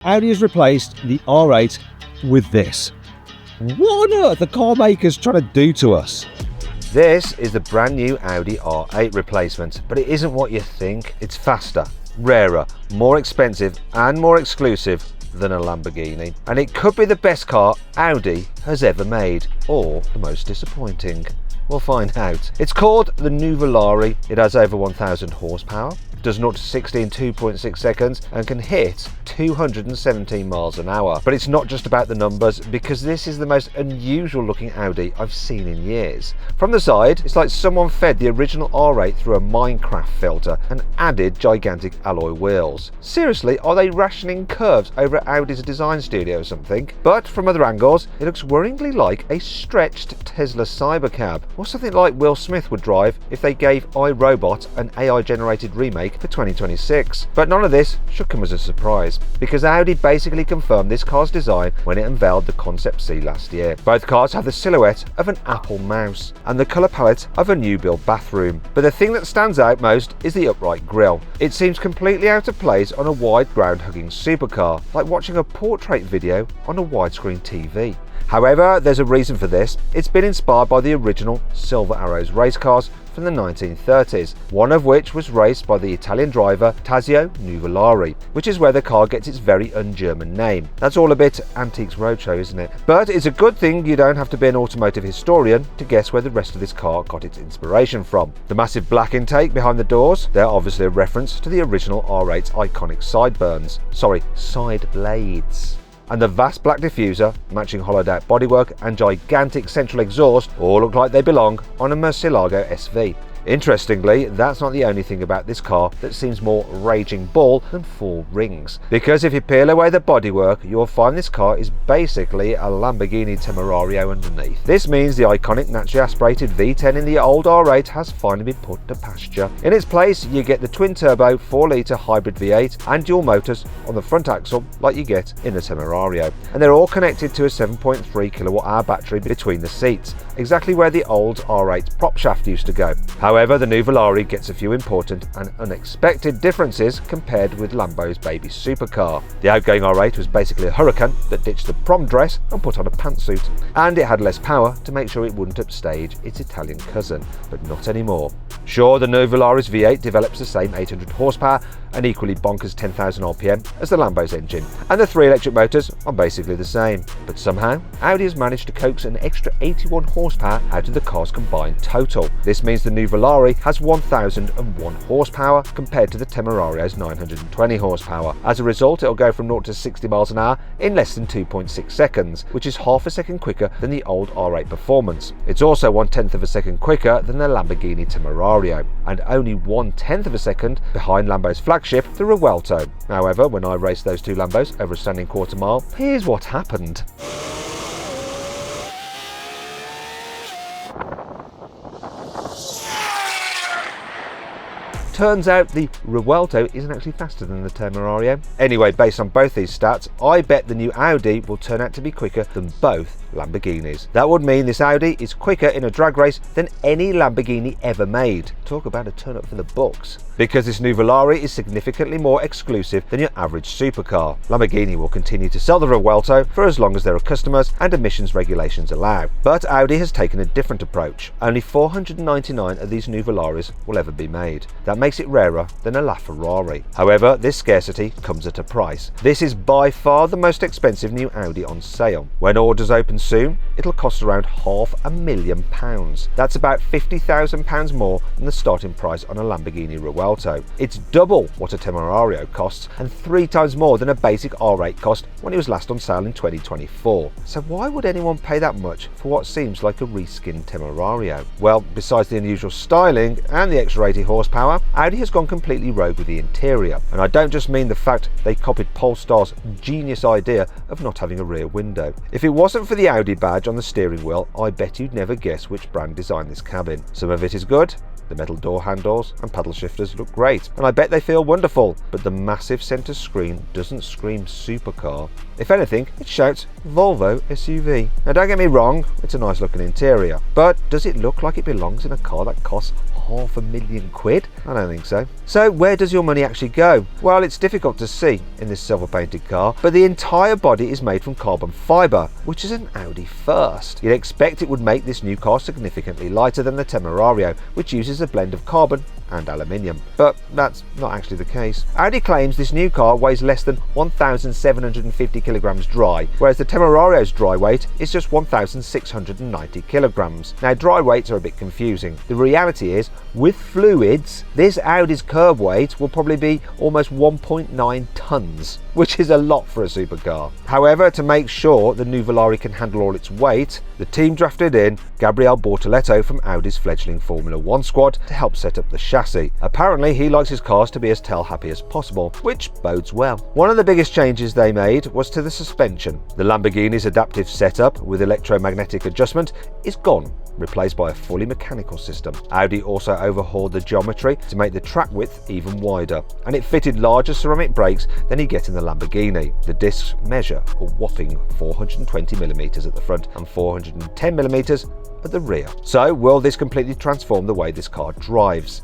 Audi has replaced the R8 with this. What on earth are car makers trying to do to us? This is the brand new Audi R8 replacement, but it isn't what you think. It's faster, rarer, more expensive and more exclusive than a Lamborghini. And it could be the best car Audi has ever made, or the most disappointing. We'll find out. It's called the Nuvolari. It has over 1,000 horsepower, does 0 to 60 in 2.6 seconds and can hit 217 miles an hour. But it's not just about the numbers, because this is the most unusual looking Audi I've seen in years. From the side, it's like someone fed the original R8 through a Minecraft filter and added gigantic alloy wheels. Seriously, are they rationing curves over at Audi's design studio or something? But from other angles, it looks worryingly like a stretched Tesla Cybercab, or something like Will Smith would drive if they gave iRobot an AI generated remake for 2026. But none of this should come as a surprise, because Audi basically confirmed this car's design when it unveiled the Concept C last year. Both cars have the silhouette of an Apple mouse and the colour palette of a new build bathroom. But the thing that stands out most is the upright grille. It seems completely out of place on a wide ground hugging supercar, like watching a portrait video on a widescreen TV. However, there's a reason for this. It's been inspired by the original Silver Arrows race cars from the 1930s, one of which was raced by the Italian driver Tazio Nuvolari, which is where the car gets its very un-German name. That's all a bit Antiques Roadshow, isn't it? But it's a good thing you don't have to be an automotive historian to guess where the rest of this car got its inspiration from. The massive black intake behind the doors, they're obviously a reference to the original R8's iconic side blades. And the vast black diffuser, matching hollowed out bodywork and gigantic central exhaust all look like they belong on a Murcielago SV. Interestingly, that's not the only thing about this car that seems more raging bull than four rings, because if you peel away the bodywork, you'll find this car is basically a Lamborghini Temerario underneath. This means the iconic naturally aspirated V10 in the old R8 has finally been put to pasture. In its place, you get the twin-turbo 4-litre hybrid V8 and dual motors on the front axle like you get in the Temerario, and they're all connected to a 7.3 kilowatt-hour battery between the seats, exactly where the old R8 prop shaft used to go. However, the Nuvolari gets a few important and unexpected differences compared with Lambo's baby supercar. The outgoing R8 was basically a hurricane that ditched the prom dress and put on a pantsuit, and it had less power to make sure it wouldn't upstage its Italian cousin, but not anymore. Sure, the Nuvolari's V8 develops the same 800 horsepower and equally bonkers 10,000 RPM as the Lambo's engine, and the 3 electric motors are basically the same. But somehow, Audi has managed to coax an extra 81 horsepower out of the car's combined total. This means the Nuvolari has 1,001 horsepower compared to the Temerario's 920 horsepower. As a result, it'll go from 0 to 60 miles an hour in less than 2.6 seconds, which is half a second quicker than the old R8 performance. It's also 1/10 of a second quicker than the Lamborghini Temerario, and only 1/10 of a second behind Lambo's flagship, the Revuelto. However, when I raced those two Lambos over a standing quarter mile, here's what happened. Turns out the Revuelto isn't actually faster than the Temerario. Anyway, based on both these stats, I bet the new Audi will turn out to be quicker than both Lamborghinis. That would mean this Audi is quicker in a drag race than any Lamborghini ever made. Talk about a turn up for the books. Because this Nuvolari is significantly more exclusive than your average supercar. Lamborghini will continue to sell the Revuelto for as long as there are customers and emissions regulations allow. But Audi has taken a different approach. Only 499 of these Nuvolaris will ever be made. That makes it rarer than a LaFerrari. However, this scarcity comes at a price. This is by far the most expensive new Audi on sale. When orders open soon, it'll cost around £500,000. That's about £50,000 more than the starting price on a Lamborghini Revuelto. It's double what a Temerario costs and 3 times more than a basic R8 cost when it was last on sale in 2024. So why would anyone pay that much for what seems like a reskinned Temerario? Well, besides the unusual styling and the extra 80 horsepower, Audi has gone completely rogue with the interior. And I don't just mean the fact they copied Polestar's genius idea of not having a rear window. If it wasn't for the Audi badge on the steering wheel, I bet you'd never guess which brand designed this cabin. Some of it is good. The metal door handles and paddle shifters look great, and I bet they feel wonderful, but the massive centre screen doesn't scream supercar. If anything, it shouts Volvo SUV. Now don't get me wrong, it's a nice looking interior, but does it look like it belongs in a car that costs £500,000? I don't think so. So where does your money actually go? Well, it's difficult to see in this silver painted car, but the entire body is made from carbon fibre, which is an Audi first. You'd expect it would make this new car significantly lighter than the Temerario, which uses a blend of carbon and aluminium, but that's not actually the case. Audi claims this new car weighs less than 1,750 kilograms dry, whereas the Temerario's dry weight is just 1,690 kilograms. Now, dry weights are a bit confusing. The reality is, with fluids, this Audi's curb weight will probably be almost 1.9 tons, which is a lot for a supercar. However, to make sure the Nuvolari can handle all its weight, the team drafted in Gabriele Bortoletto from Audi's fledgling Formula 1 squad to help set up the chassis. Apparently, he likes his cars to be as tail-happy as possible, which bodes well. One of the biggest changes they made was to the suspension. The Lamborghini's adaptive setup with electromagnetic adjustment is gone, replaced by a fully mechanical system. Audi also overhauled the geometry to make the track width even wider, and it fitted larger ceramic brakes than you get in the Lamborghini. The discs measure a whopping 420mm at the front and 410mm at the rear. So will this completely transform the way this car drives?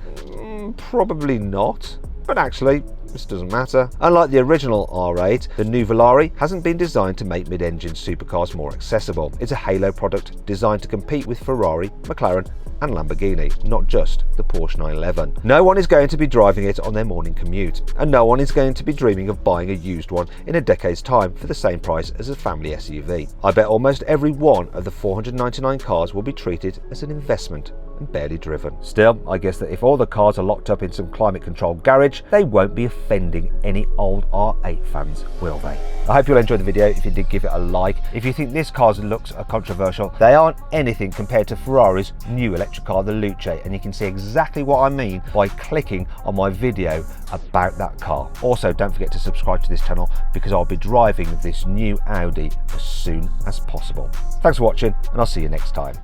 Probably not, but actually this doesn't matter. Unlike the original R8, the Nuvolari hasn't been designed to make mid-engine supercars more accessible. It's a halo product designed to compete with Ferrari, McLaren and Lamborghini, not just the Porsche 911. No one is going to be driving it on their morning commute, and no one is going to be dreaming of buying a used one in a decade's time for the same price as a family SUV. I bet almost every one of the 499 cars will be treated as an investment and barely driven. Still, I guess that if all the cars are locked up in some climate-controlled garage, they won't be offending any old R8 fans, will they? I hope you'll enjoy the video. If you did, give it a like. If you think this car's looks are controversial, they aren't anything compared to Ferrari's new electric car, the Luce, and you can see exactly what I mean by clicking on my video about that car. Also, don't forget to subscribe to this channel because I'll be driving this new Audi as soon as possible. Thanks for watching, and I'll see you next time.